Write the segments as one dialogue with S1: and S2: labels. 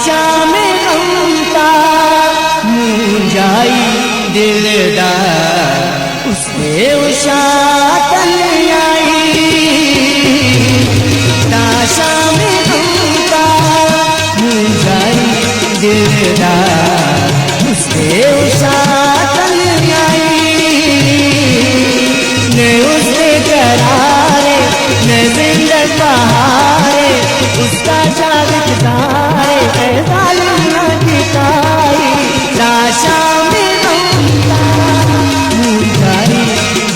S1: लाशा में गमता मुंजाई दिलदार उसके उशातन आई। लाशा में गमता मुंजाई दिलदार उसके उशातन आई। ने उसके करारे ने जिंदत बहारे उसका जागतारे जालिम न दिखाई। लाशा में गमता मुंजाई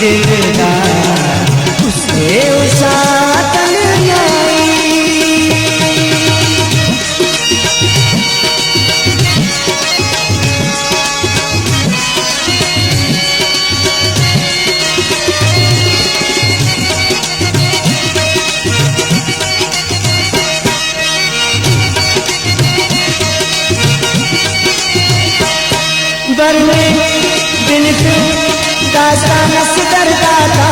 S1: दिलदार उसके उशातन आई। बरने बिन दास्तान से दरदाता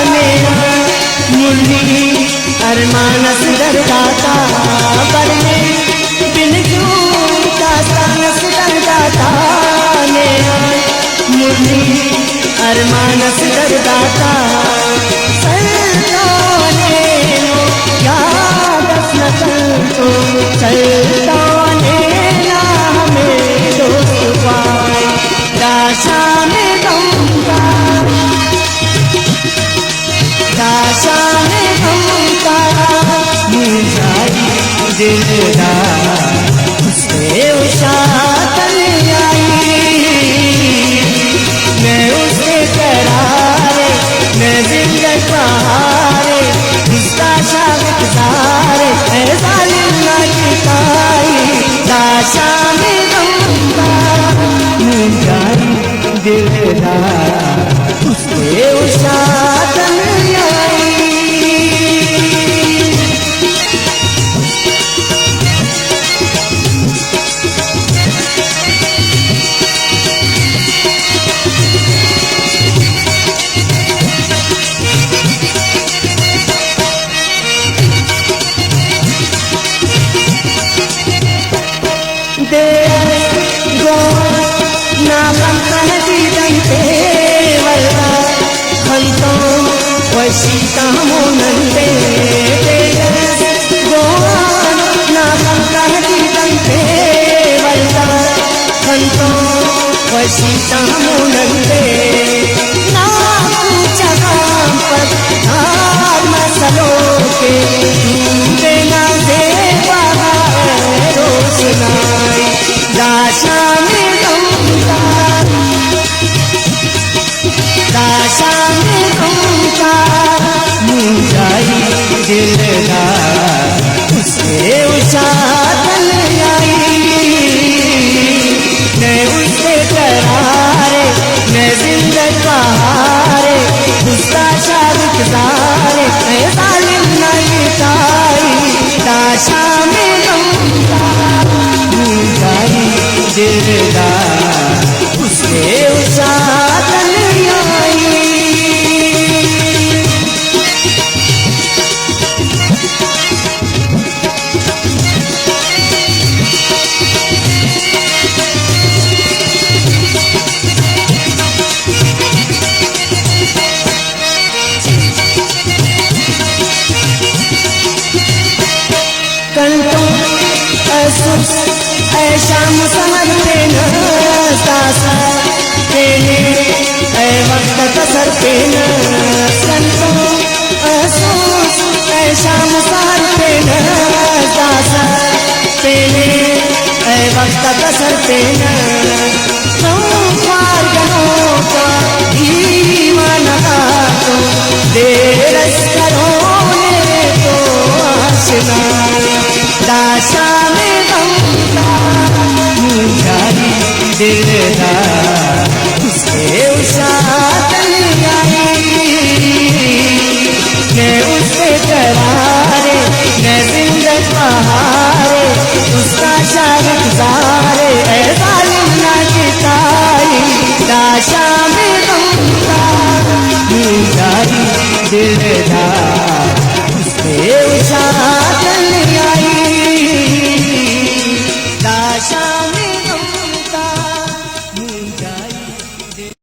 S1: मेरा मुरली अरमान से दरदाता। बरने बिन दास्तान से दरदाता मेरा मुरली अरमान से दरदाता। सरदाने लो याद न तो सरदाने ना हमें दोस्त पाए। लाशा में गमता लाशा में गमता मुंजाई दिलदार उसके उशातन आई। मैं उसके करारे मैं जिंदत बहारे उसका शागत सारे जालिम न दिखाई। लाशा में गमता मुंजाई दिलदार उसके उशातन आई। वशीता मोनंदे गोवान ना कंकहती दंते वल्ला खंतो वशीता मोनंदे ना पूछा काम पर धार मसलों के ढूंढे ना देवा रोशनाई। लाशा में गमता लाशा में गमता मुंजाई दिलदार उसके उशातन आई। मैं उसके करारे मैं जिंदत बहारे उसका शागत सारे मैं जालिम न दिखाई। लाशा में गमता मुंजाई दिलदार उसके उशातन आई। कल तो शाम समझते न सासा तेने वक्त कसर पे न संतो असूस शाम समझते न सासा तेने वक्त कसर पे न मार्गों का ईमान का तो देर करोने तो आशना। लाशा में गमता मुंजाई दिलदार उसके उशातन आई। मैं उसके करारे मैं जिंदत बहारे उसका शागत सारे जालिम न दिखाई। लाशा में गमता मुंजाई दिलदार